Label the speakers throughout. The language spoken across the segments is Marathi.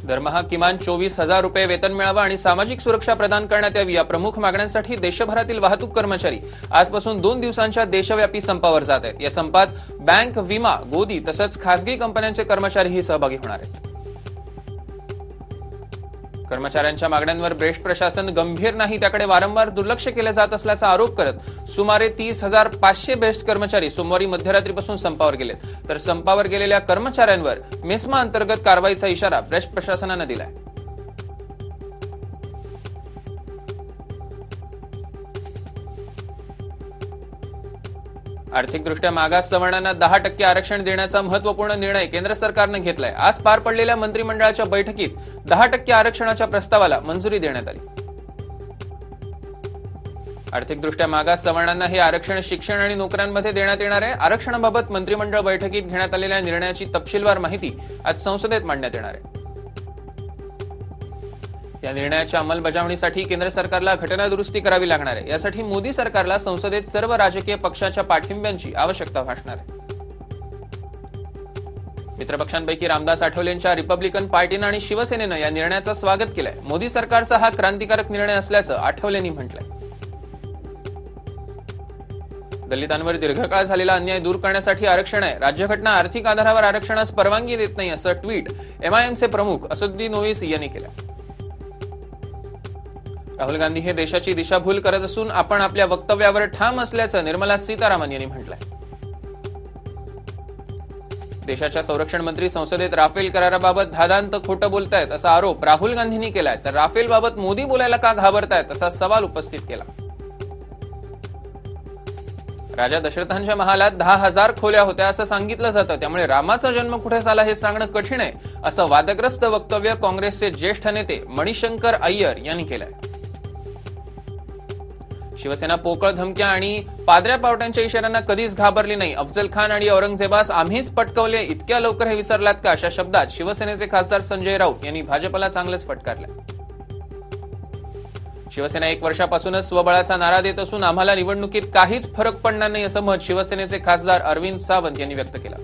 Speaker 1: दरमहा किमान 24,000 रुपये वेतन मिळावं आणि सामाजिक सुरक्षा प्रदान करण्यात यावी या प्रमुख मागण्यांसाठी देशभरातील वाहतूक कर्मचारी आजपासून 2 दिवसांच्या देशव्यापी संपावर जात आहेत। या संपात बँक, विमा, गोदी तसंच खासगी कंपन्यांचे कर्मचारीही सहभागी होणार आहेत। कर्मचाऱ्यांच्या मागण्यांवर ब्रेस्ट प्रशासन गंभीर नाही, त्याकडे वारंवार दुर्लक्ष केले जात असल्याचा आरोप करत सुमारे 30,500 बेस्ट कर्मचारी सोमवारी मध्यरात्रीपासून संपावर गेलेत। तर संपावर गेलेल्या कर्मचाऱ्यांवर मेस्मा अंतर्गत कारवाईचा इशारा ब्रेस्ट प्रशासनाने दिलाय। आर्थिकदृष्ट्या मागास सवर्णांना 10% आरक्षण देण्याचा महत्त्वपूर्ण निर्णय केंद्र सरकारने घेतलाय। आज पार पडलेल्या मंत्रिमंडळाच्या बैठकीत 10% आरक्षणाच्या प्रस्तावाला मंजुरी देण्यात आली। आर्थिकदृष्ट्या मागास सवर्णांना हे आरक्षण शिक्षण आणि नोकऱ्यांमध्ये देण्यात येणार आहे। आरक्षणाबाबत मंत्रिमंडळ बैठकीत घेण्यात आलेल्या निर्णयाची तपशीलवार माहिती आज संसदेत मांडण्यात येणार आहे। या निर्णयाच्या अंमलबजावणीसाठी केंद्र सरकारला घटना दुरुस्ती करावी लागणार आहे। यासाठी मोदी सरकारला संसदेत सर्व राजकीय पक्षाच्या पाठिंब्याची आवश्यकता भासणार आहे। मित्रपक्षांपैकी रामदास आठवलेंच्या रिपब्लिकन पार्टीनं आणि शिवसेनेनं या निर्णयाचं स्वागत केलंय। मोदी सरकारचा हा क्रांतिकारक निर्णय असल्याचं आठवलेंनी म्हटलंय। दलितांवर दीर्घकाळ झालेला अन्याय दूर करण्यासाठी आरक्षण आहे। राज्यघटना आर्थिक आधारावर आरक्षणास परवानगी देत नाही असं ट्विट एमआयएमचे प्रमुख असदुद्दीन ओवैसी यांनी केलं। राहुल गांधी हे देशाची दिशाभूल करत असून आपण आपल्या वक्तव्यावर ठाम असल्याचं निर्मला सीतारामन यांनी म्हटलंय। देशाच्या संरक्षण मंत्री संसदेत राफेल कराराबाबत धादांत खोटं बोलतायत असा आरोप राहुल गांधींनी केलाय। तर राफेलबाबत मोदी बोलायला का घाबरतायत असा सवाल उपस्थित केला। राजा दशरथांच्या महालात 10,000 खोल्या होत्या असं सांगितलं जातं, त्यामुळे रामाचा जन्म कुठे झाला हे सांगणं कठीण आहे असं वादग्रस्त वक्तव्य काँग्रेसचे ज्येष्ठ नेते मणिशंकर अय्यर यांनी केलंय। शिवसेना पोकळ धमक्या आणि पादऱ्या पावट्यांच्या इशाऱ्यांना कधीच घाबरली नाही। अफजल खान आणि औरंगजेबास आम्हीच पटकवले, इतक्या लवकर हे विसरलात का अशा शब्दात शिवसेनेचे खासदार संजय राऊत यांनी भाजपला चांगलंच फटकारलं। शिवसेना 1 वर्षापासूनच स्वबळाचा नारा देत असून आम्हाला निवडणुकीत काहीच फरक पडणार नाही असं मत शिवसेनेचे खासदार अरविंद सावंत यांनी व्यक्त केलं।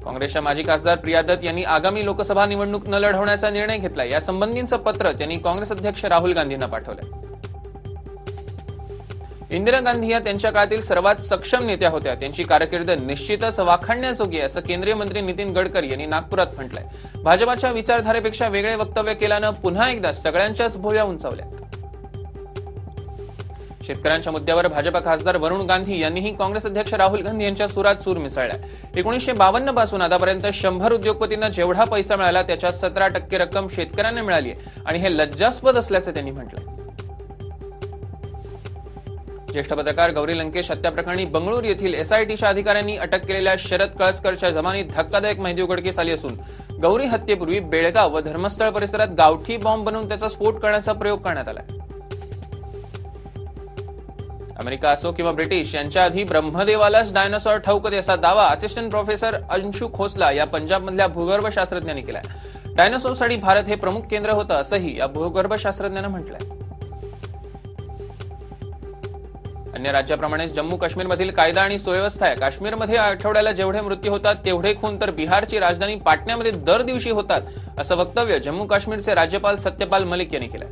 Speaker 1: काँग्रेसच्या माजी खासदार प्रिया दत्त यांनी आगामी लोकसभा निवडणूक न लढवण्याचा निर्णय घेतला। या संबंधीचं पत्र त्यांनी काँग्रेस अध्यक्ष राहुल गांधींना पाठवलंय। इंदिरा गांधी या त्यांच्या काळातील सर्वात सक्षम नेत्या होत्या। त्यांची कारकीर्द निश्चितच वाखाणण्याजोगी आहे असं केंद्रीय मंत्री नितीन गडकरी यांनी नागपुरात म्हटलंय। भाजपाच्या विचारधारेपेक्षा वेगळे वक्तव्य केल्यानं पुन्हा एकदा सगळ्यांच्याच भुवया उंचावल्यात। शेतकऱ्यांच्या मुद्द्यावर भाजपा खासदार वरुण गांधी यांनीही काँग्रेस अध्यक्ष राहुल गांधी यांच्या सुरात सूर मिसळलाय। 1952 पासून आतापर्यंत 100 उद्योगपतींना जेवढा पैसा मिळाला त्याच्या 17% रक्कम शेतकऱ्यांना मिळाली आहे आणि हे लज्जास्पद असल्याचं त्यांनी म्हटलंय। ज्येष्ठ पत्रकार गौरी लंकेश हत्या प्रकरणी बंगळूर येथील एसआयटीच्या अधिकाऱ्यांनी अटक केलेल्या शरद कळसकरच्या जमानीत धक्कादायक माहिती उघडकीस आली असून गौरी हत्येपूर्वी बेळगाव व धर्मस्थळ परिसरात गावठी बॉम्ब बनवून त्याचा स्फोट करण्याचा प्रयोग करण्यात आला। अमेरिका असो किंवा ब्रिटिश, यांच्या आधी ब्रह्मदेवालाच डायनासॉर ठाऊक असा दावा असिस्टंट प्रोफेसर अंशु खोसला या पंजाबमधल्या भूगर्भशास्त्रज्ञांनी केलाय। डायनासॉरसाठी भारत हे प्रमुख केंद्र होतं असंही या भूगर्भशास्त्रज्ञांनी म्हटलंय। अन्य राज्याप्रमाणेच जम्मू काश्मीरमधील कायदा आणि सुव्यवस्था आहे। काश्मीरमध्ये आठवड्याला जेवढे मृत्यू होतात तेवढे खून तर बिहारची राजधानी पाटण्यामध्ये दर दिवशी होतात असं वक्तव्य जम्मू काश्मीरचे राज्यपाल सत्यपाल मलिक यांनी केलंय।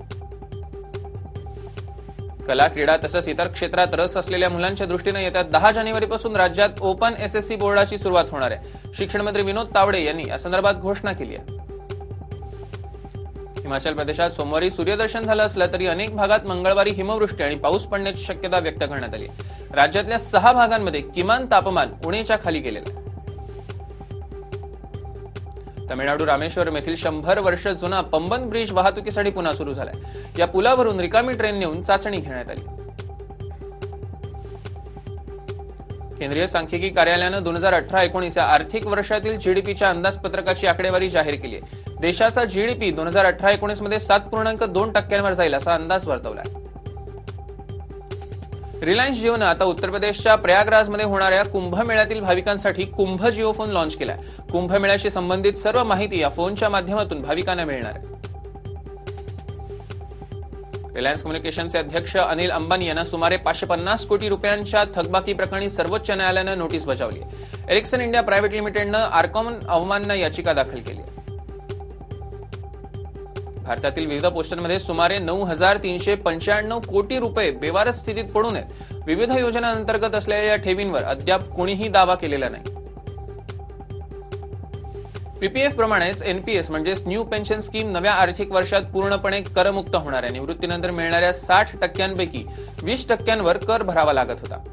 Speaker 1: कला, क्रीडा तसंच इतर क्षेत्रात रस असलेल्या मुलांच्या दृष्टीने येत्या 10 जानेवारीपासून राज्यात ओपन एसएससी बोर्डाची सुरुवात होणार आहे। शिक्षण मंत्री विनोद तावडे यांनी या संदर्भात घोषणा केली आहे। हिमाचल प्रदेशात सोमवारी सूर्यदर्शन झालं असलं तरी अनेक भागात मंगळवारी हिमवृष्टी आणि पाऊस पडण्याची शक्यता व्यक्त करण्यात आली आहे। राज्यातल्या 6 भागांमध्ये किमान तापमान उणेच्या खाली गेलेलं आहे। तमिळनाडू रामेश्वरम येथील 100 वर्ष जुना पंबन ब्रिज वाहतुकीसाठी पुन्हा सुरू झालाय। या पुलावरून रिकामी ट्रेन नेऊन चाचणी घेण्यात आली। केंद्रीय सांख्यिकी कार्यालयानं 2018-19 या आर्थिक वर्षातील जीडीपीच्या अंदाजपत्रकाची आकडेवारी जाहीर केली आहे। देशाचा जीडीपी 2018-19 मध्ये 7.2% जाईल असा अंदाज वर्तवला आहे। रिलायन्स जिओनं आता उत्तर प्रदेशच्या प्रयागराजमध्ये होणाऱ्या कुंभमेळ्यातील भाविकांसाठी कुंभ जिओ फोन लॉन्च केलाय। कुंभमेळ्याशी संबंधित सर्व माहिती या फोनच्या माध्यमातून भाविकांना मिळणार आहे। रिलायन्स कम्युनिकेशनचे अध्यक्ष अनिल अंबानी यांना सुमारे 550 कोटी रुपयांच्या थकबाकी प्रकरणी सर्वोच्च न्यायालयानं नोटीस बजावली आहे। एरिक्सन इंडिया प्रायव्हेट लिमिटेडनं आर्कॉम अवमानना याचिका दाखल केली आहे। भारतातील विविध पोस्टांमध्ये सुमारे 9,395 कोटी रुपये बेवारस स्थितीत पडून आहेत. विविध योजनांअंतर्गत असलेल्या या ठेवींवर अद्याप कोणीही दावा केलेला नाही. पीपीएफ प्रमाणेच एनपीएस म्हणजेच न्यू पेन्शन स्कीम नव्या आर्थिक वर्षात पूर्णपणे करमुक्त होणार आहे. निवृत्तीनंतर मिळणाऱ्या 60% 20%वर कर भरावा लागत होता.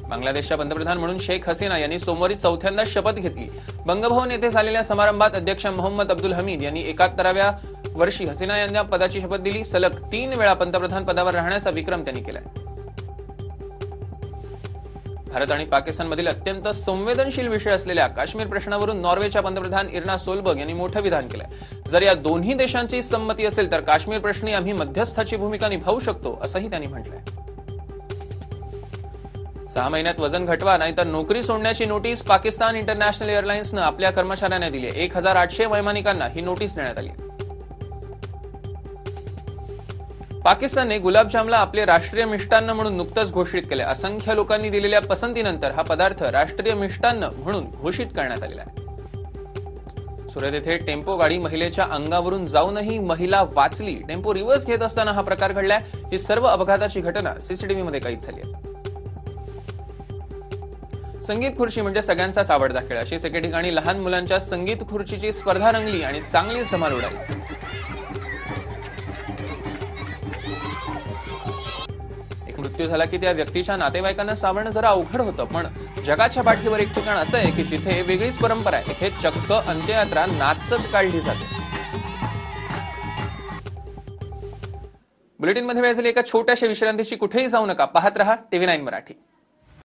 Speaker 1: बांगलादेशच्या पंतप्रधान म्हणून शेख हसीना यांनी सोमवारी चौथ्यांदा शपथ घेतली. बंगभवन येथे झालेल्या समारंभात अध्यक्ष मोहम्मद अब्दुल हमीद यांनी 71व्या वर्षी हसीना यांना पदाची शपथ दिली. सलग 3 वेळा पंतप्रधान पदावर राहण्याचा विक्रम त्यांनी केलाय. भारत आणि पाकिस्तानमधील अत्यंत संवेदनशील विषय असलेल्या काश्मीर प्रश्नावरून नॉर्वेच्या पंतप्रधान इर्ना सोलबर्ग यांनी मोठं विधान केलंय. जर या दोन्ही देशांची संमती असेल तर काश्मीर प्रश्नी आम्ही मध्यस्थाची भूमिका निभावू शकतो असंही त्यांनी म्हटलंय. 6 महिन्यात वजन घटवा नाहीतर नोकरी सोडण्याची नोटीस पाकिस्तान इंटरनॅशनल एअरलाइन्सनं आपल्या कर्मचाऱ्यांना दिली. 1800 वैमानिकांना ही नोटीस देण्यात आली. पाकिस्तानने गुलाबजामला आपले राष्ट्रीय मिष्टान्न म्हणून नुकतंच घोषित केले. असंख्य लोकांनी दिलेल्या पसंतीनंतर हा पदार्थ राष्ट्रीय मिष्टान्न म्हणून घोषित करण्यात आलेला आहे. सुरत येथे टेम्पो गाडी महिलेच्या अंगावरून जाऊनही महिला वाचली. टेम्पो रिव्हर्स घेत असताना हा प्रकार घडलाय. ही सर्व अपघाताची घटना सीसीटीव्ही मध्ये कैद झाली आहे. संगीत खुर्ची म्हणजे सगळ्यांचाच आवडता खेळ. अशीच एके ठिकाणी लहान मुलांच्या संगीत खुर्चीची स्पर्धा रंगली आणि चांगलीच धमाल उडाली. मृत्यू झाला की त्या व्यक्तीच्या नातेवाईकांना सावरणं जरा अवघड होतं. पण जगाच्या पाठीवर एक ठिकाण असं आहे की जिथे वेगळीच परंपरा आहे. इथे चक्क अंत्ययात्रा नाचत काढली जाते. बुलेटिनमध्ये वेळ झाली एका छोट्याशा विश्रांतीची. कुठेही जाऊ नका. पाहत रहा TV9 मराठी.